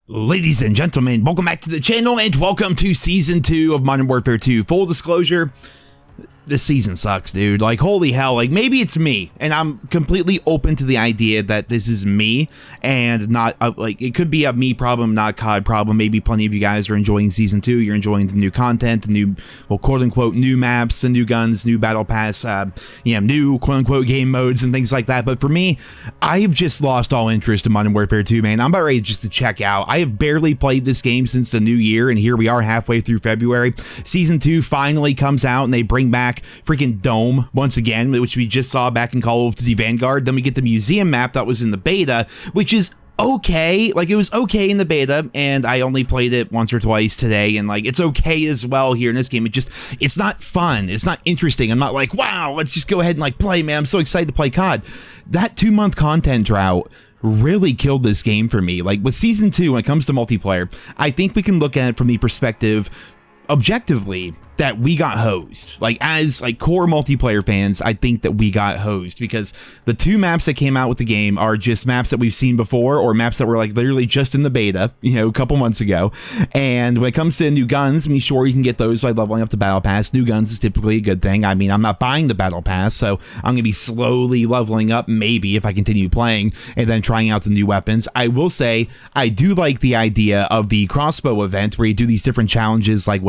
Ladies and gentlemen, welcome back to the channel and welcome to Season 2 of Modern Warfare 2. Full disclosure, this season sucks, dude. Like, holy hell, like, maybe it's me, and I'm completely open to the idea that this is me, and not, like, it could be a me problem, not COD problem. Maybe plenty of you guys are enjoying Season 2, you're enjoying the new content, the new, well, quote-unquote, new maps, the new guns, new battle pass, new, quote-unquote, game modes, and things like that. But for me, I've just lost all interest in Modern Warfare 2, man. I'm about ready just to check out. I have barely played this game since the new year, and here we are halfway through February. Season 2 finally comes out, and they bring back freaking Dome once again, which we just saw back in Call of Duty Vanguard. Then we get the museum map that was in the beta, which is okay. Like, it was okay in the beta, and I only played it once or twice today, and like, it's okay as well here in this game. It's not fun, it's not interesting. I'm not like, wow, let's just go ahead and like play, man. I'm so excited to play COD. That 2-month content drought really killed this game for me. Like, with Season 2, when it comes to multiplayer, I think we can look at it from the perspective objectively that we got hosed. Like, as like core multiplayer fans, I think that we got hosed because the two maps that came out with the game are just maps that we've seen before, or maps that were like literally just in the beta, you know, a couple months ago. And when it comes to new guns, I mean, sure, you can get those by leveling up the battle pass. New guns is typically a good thing. I mean, I'm not buying the battle pass, so I'm gonna be slowly leveling up, maybe, if I continue playing, and then trying out the new weapons. I will say I do like the idea of the crossbow event where you do these different challenges, like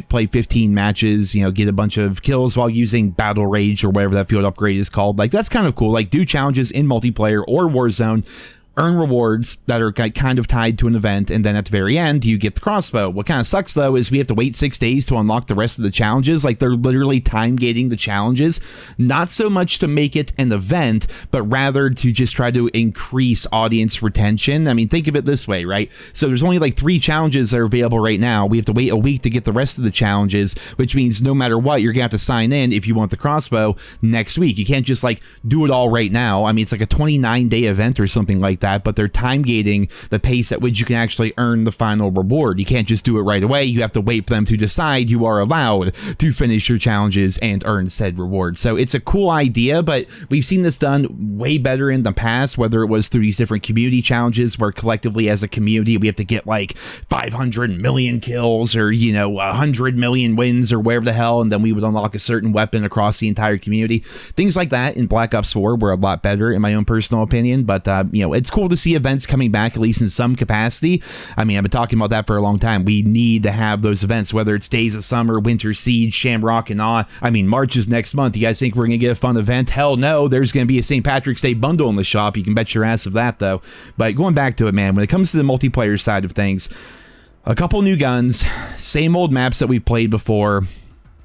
play 15 matches, you know, get a bunch of kills while using Battle Rage or whatever that field upgrade is called. Like, that's kind of cool. Like, do challenges in multiplayer or Warzone, earn rewards that are kind of tied to an event, and then at the very end you get the crossbow. What kind of sucks though is we have to wait 6 days to unlock the rest of the challenges. Like, they're literally time gating the challenges, not so much to make it an event, but rather to just try to increase audience retention. I mean, think of it this way, right? So there's only like 3 challenges that are available right now. We have to wait a week to get the rest of the challenges, which means no matter what, you're gonna have to sign in if you want the crossbow next week. You can't just like do it all right now. I mean, it's like a 29-day event or something like that, but they're time gating the pace at which you can actually earn the final reward. You can't just do it right away. You have to wait for them to decide you are allowed to finish your challenges and earn said reward. So it's a cool idea, but we've seen this done way better in the past, whether it was through these different community challenges where collectively as a community we have to get like 500 million kills or, you know, 100 million wins or wherever the hell, and then we would unlock a certain weapon across the entire community. Things like that in Black Ops 4 were a lot better in my own personal opinion, but you know, it's cool to see events coming back, at least in some capacity. I mean, I've been talking about that for a long time. We need to have those events, whether it's Days of Summer, Winter Siege, Shamrock, and Awe. I mean, March is next month. You guys think we're gonna get a fun event? Hell no. There's gonna be a St. Patrick's Day bundle in the shop. You can bet your ass of that, though. But going back to it, man, when it comes to the multiplayer side of things, a couple new guns, same old maps that we've played before,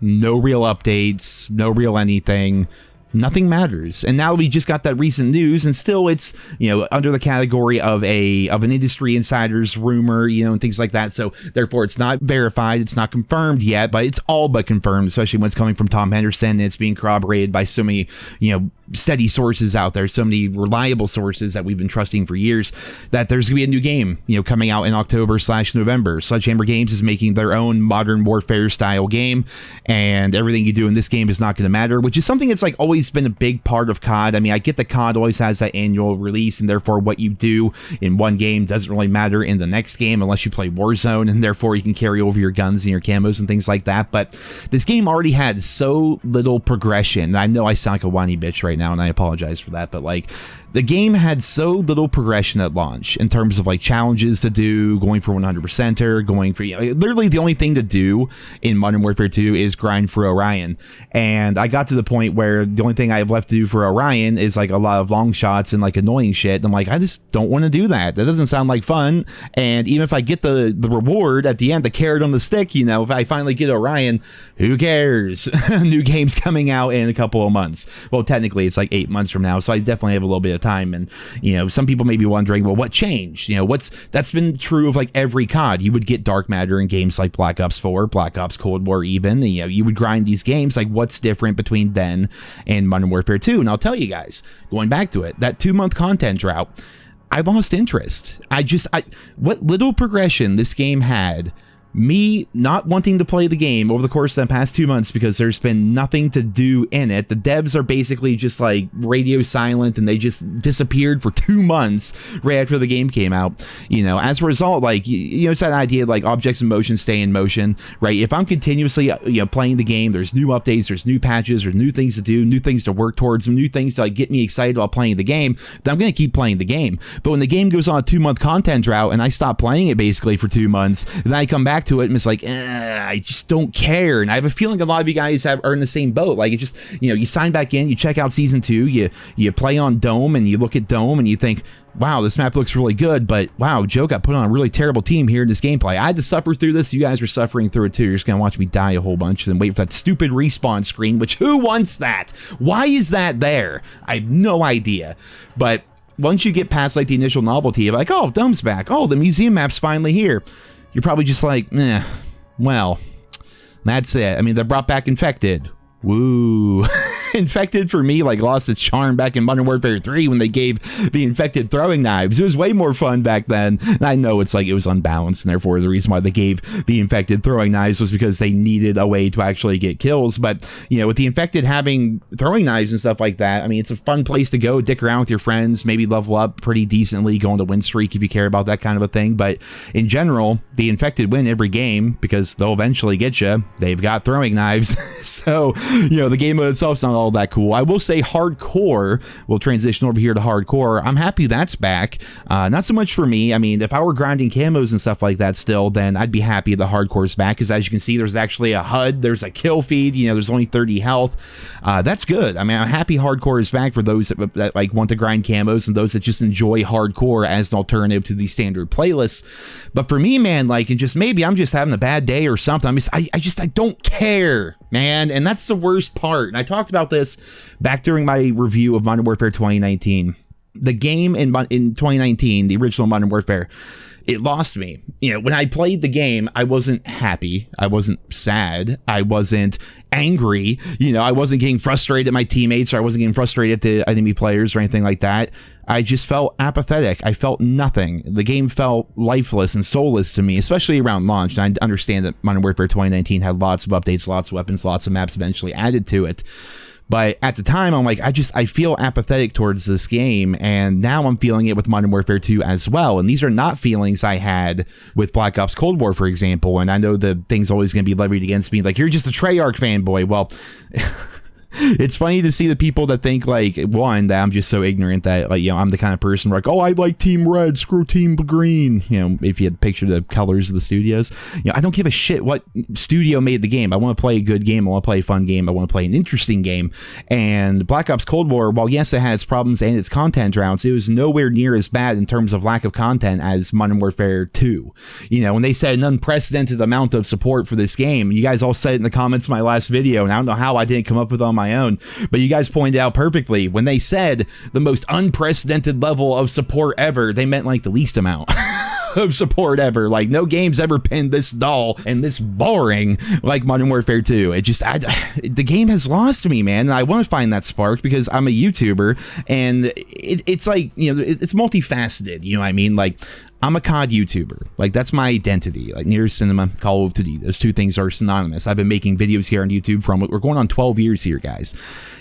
no real updates, no real anything. Nothing matters. And now we just got that recent news, and still it's, you know, under the category of an industry insider's rumor, you know, and things like that. So therefore it's not verified, it's not confirmed yet, but it's all but confirmed, especially when it's coming from Tom Henderson and it's being corroborated by so many, you know, steady sources out there, so many reliable sources that we've been trusting for years, that there's gonna be a new game, you know, coming out in October/November. Sledgehammer Games is making their own Modern Warfare style game, and everything you do in this game is not gonna matter, which is something that's like always been a big part of COD. I mean, I get that COD always has that annual release, and therefore what you do in one game doesn't really matter in the next game unless you play Warzone, and therefore you can carry over your guns and your camos and things like that. But this game already had so little progression. I know I sound like a whiny bitch right now, and I apologize for that, but like, the game had so little progression at launch in terms of like challenges to do, going for 100%er, going for, you know, literally the only thing to do in Modern Warfare 2 is grind for Orion. And I got to the point where the only thing I have left to do for Orion is like a lot of long shots and like annoying shit. And I'm like, I just don't want to do that. That doesn't sound like fun. And even if I get the reward at the end, the carrot on the stick, you know, if I finally get Orion, who cares? New game's coming out in a couple of months. Well, technically it's like 8 months from now, so I definitely have a little bit of time. And, you know, some people may be wondering, well, what changed? You know, that's been true of like every COD. You would get dark matter in games like Black Ops 4, Black Ops Cold War even, and, you know, you would grind these games. Like, what's different between then and Modern Warfare 2? And I'll tell you guys, going back to it, that 2-month content drought, I lost interest. What little progression this game had me not wanting to play the game over the course of the past 2 months because there's been nothing to do in it. The devs are basically just like radio silent, and they just disappeared for 2 months right after the game came out. You know, as a result, like, you know, it's that idea of like objects in motion stay in motion, right? If I'm continuously, you know, playing the game, there's new updates, there's new patches, there's new things to do, new things to work towards, new things to like get me excited about playing the game, then I'm going to keep playing the game. But when the game goes on a 2-month content drought and I stop playing it basically for 2 months, then I come back to it and it's like, I just don't care. And I have a feeling a lot of you guys are in the same boat. Like, it just, you know, you sign back in, you check out season 2, you play on Dome, and you look at Dome and you think, wow, this map looks really good, but wow, Joe got put on a really terrible team here in this gameplay. I had to suffer through this. You guys were suffering through it too. You're just gonna watch me die a whole bunch and then wait for that stupid respawn screen, which who wants that? Why is that there? I have no idea. But once you get past like the initial novelty of like, oh, Dome's back, oh, the museum map's finally here, you're probably just like, well, that's it. I mean, they brought back Infected. Woo. Infected for me like lost its charm back in Modern Warfare 3 when they gave the Infected throwing knives. It was way more fun back then. And I know it's like it was unbalanced, and therefore the reason why they gave the Infected throwing knives was because they needed a way to actually get kills. But, you know, with the Infected having throwing knives and stuff like that, I mean, it's a fun place to go, dick around with your friends, maybe level up pretty decently, go on a win streak if you care about that kind of a thing. But in general, the Infected win every game because they'll eventually get you. They've got throwing knives. So, you know, the game mode itself's not all that cool. I will say hardcore, we'll transition over here to hardcore. I'm happy that's back. Not so much for me. I mean, if I were grinding camos and stuff like that still, then I'd be happy the hardcore's back, because as you can see, there's actually a HUD, there's a kill feed, you know, there's only 30 health. That's good. I mean, I'm happy hardcore is back for those that like want to grind camos and those that just enjoy hardcore as an alternative to the standard playlists. But for me, man, like, and just maybe I'm just having a bad day or something. I don't care, man. And that's the worst part. And I talked about this back during my review of Modern Warfare 2019. The game in 2019, the original Modern Warfare, it lost me. You know, when I played the game, I wasn't happy. I wasn't sad. I wasn't angry. You know, I wasn't getting frustrated at my teammates, or I wasn't getting frustrated at the enemy players or anything like that. I just felt apathetic. I felt nothing. The game felt lifeless and soulless to me, especially around launch. And I understand that Modern Warfare 2019 had lots of updates, lots of weapons, lots of maps eventually added to it. But at the time, I'm like, I feel apathetic towards this game, and now I'm feeling it with Modern Warfare 2 as well. And these are not feelings I had with Black Ops Cold War, for example. And I know the thing's always going to be levied against me, like, you're just a Treyarch fanboy. Well, it's funny to see the people that think, like, one, that I'm just so ignorant that, like, you know, I'm the kind of person where, like, oh, I like Team Red, screw Team Green. You know, if you had pictured the colors of the studios, you know, I don't give a shit what studio made the game. I want to play a good game. I want to play a fun game. I want to play an interesting game. And Black Ops Cold War, while yes, it had its problems and its content droughts, it was nowhere near as bad in terms of lack of content as Modern Warfare 2. You know, when they said an unprecedented amount of support for this game, you guys all said it in the comments of my last video, and I don't know how I didn't come up with it on my own, but you guys pointed out perfectly when they said the most unprecedented level of support ever, they meant like the least amount of support ever. Like, no game's ever been this dull and this boring like Modern Warfare 2. It just, the game has lost me, man. And I want to find that spark because I'm a YouTuber, and it's like, you know, it's multifaceted. You know what I mean? Like, I'm a COD YouTuber. Like, that's my identity. Like, NerosCinema, Call of Duty, those two things are synonymous. I've been making videos here on YouTube we're going on 12 years here, guys.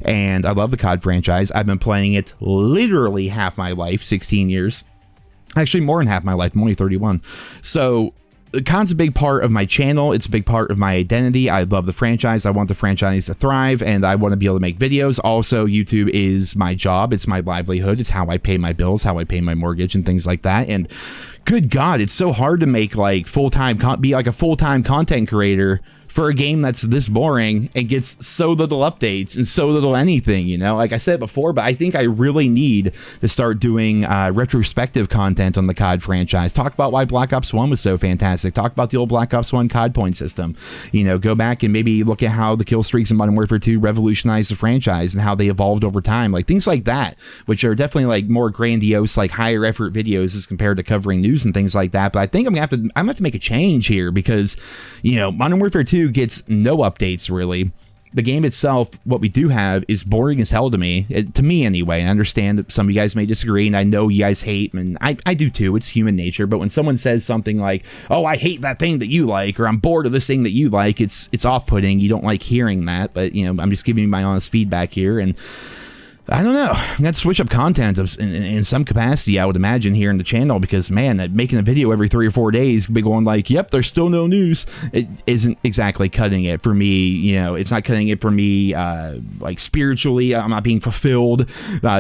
And I love the COD franchise. I've been playing it literally half my life, 16 years. Actually, more than half my life. I'm only 31. So COD's a big part of my channel. It's a big part of my identity. I love the franchise. I want the franchise to thrive, and I want to be able to make videos. Also, YouTube is my job. It's my livelihood. It's how I pay my bills, how I pay my mortgage, and things like that. And good God, it's so hard to make like be like a full-time content creator for a game that's this boring and gets so little updates and so little anything, you know? Like I said before, but I think I really need to start doing retrospective content on the COD franchise. Talk about why Black Ops 1 was so fantastic. Talk about the old Black Ops 1 COD point system. You know, go back and maybe look at how the kill streaks in Modern Warfare 2 revolutionized the franchise and how they evolved over time. Like, things like that, which are definitely like more grandiose, like higher effort videos as compared to covering news and things like that. But I think I'm gonna have to make a change here because, you know, Modern Warfare 2 gets no updates really. the game itself, what we do have is boring as hell to me, to me anyway. I understand that some of you guys may disagree, and I know you guys hate, and I do too. It's human nature. But when someone says something like, "Oh, I hate that thing that you like," or "I'm bored of this thing that you like," it's off-putting. You don't like hearing that, but you know, I'm just giving you my honest feedback here, and I don't know. I'm going to switch up content in some capacity, I would imagine, here in the channel, because, man, making a video every 3 or 4 days, be going like, yep, there's still no news, it isn't exactly cutting it for me. You know, it's not cutting it for me, like, spiritually. I'm not being fulfilled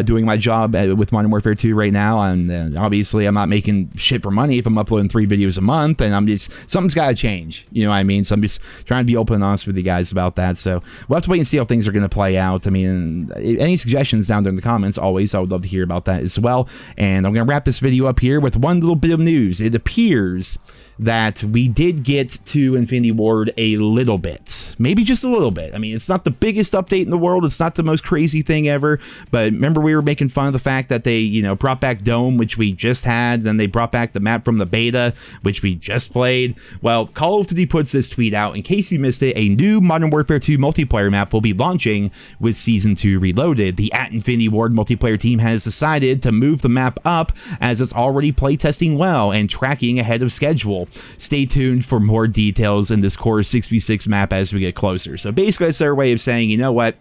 doing my job with Modern Warfare 2 right now, and obviously I'm not making shit for money if I'm uploading 3 videos a month, and something's got to change, you know what I mean? So I'm just trying to be open and honest with you guys about that, so we'll have to wait and see how things are going to play out. I mean, any suggestions down there in the comments, always, I would love to hear about that as well. And I'm going to wrap this video up here with one little bit of news. It appears that we did get to Infinity Ward a little bit, maybe just a little bit. I mean, it's not the biggest update in the world, it's not the most crazy thing ever, but remember we were making fun of the fact that they, you know, brought back Dome, which we just had, then they brought back the map from the beta, which we just played. Well, Call of Duty puts this tweet out. In case you missed it, a new Modern Warfare 2 multiplayer map will be launching with Season 2 Reloaded. The Infinity Ward multiplayer team has decided to move the map up, as it's already playtesting well and tracking ahead of schedule. Stay tuned for more details in this core 6v6 map as we get closer. So basically, that's their way of saying, you know what?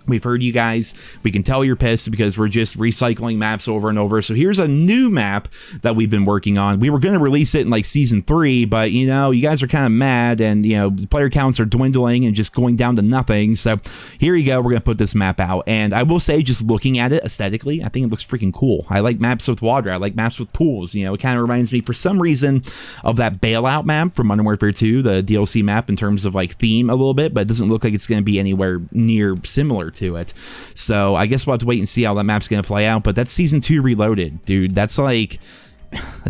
We've heard you guys. We can tell you're pissed because we're just recycling maps over and over. So here's a new map that we've been working on. We were going to release it in like Season 3, but, you know, you guys are kind of mad, and, you know, the player counts are dwindling and just going down to nothing. So here you go. We're going to put this map out. And I will say, just looking at it aesthetically, I think it looks freaking cool. I like maps with water. I like maps with pools. You know, it kind of reminds me, for some reason, of that Bailout map from Modern Warfare 2, the DLC map, in terms of like theme a little bit, but it doesn't look like it's going to be anywhere near similar to it. So I guess we'll have to wait and see how that map's going to play out. But that's Season 2 Reloaded, dude. That's like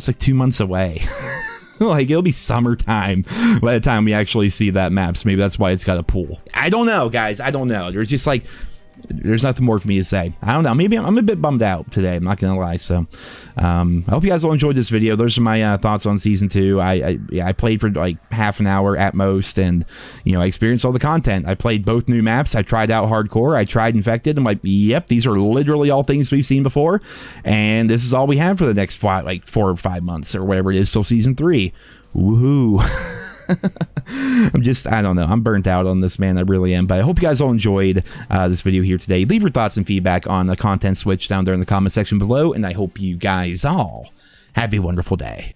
2 months away. Like, it'll be summertime by the time we actually see that map. So maybe that's why it's got a pool. I don't know, guys. I don't know. There's just like, there's nothing more for me to say. I don't know. Maybe I'm a bit bummed out today. I'm not going to lie. So I hope you guys all enjoyed this video. Those are my thoughts on Season 2. I played for like half an hour at most, and, you know, I experienced all the content. I played both new maps. I tried out Hardcore. I tried Infected. I'm like, yep, these are literally all things we've seen before, and this is all we have for the next 4 or 5 months or whatever it is till Season 3. Woohoo. I don't know. I'm burnt out on this, man. I really am. But I hope you guys all enjoyed this video here today. Leave your thoughts and feedback on the content switch down there in the comment section below. And I hope you guys all have a wonderful day.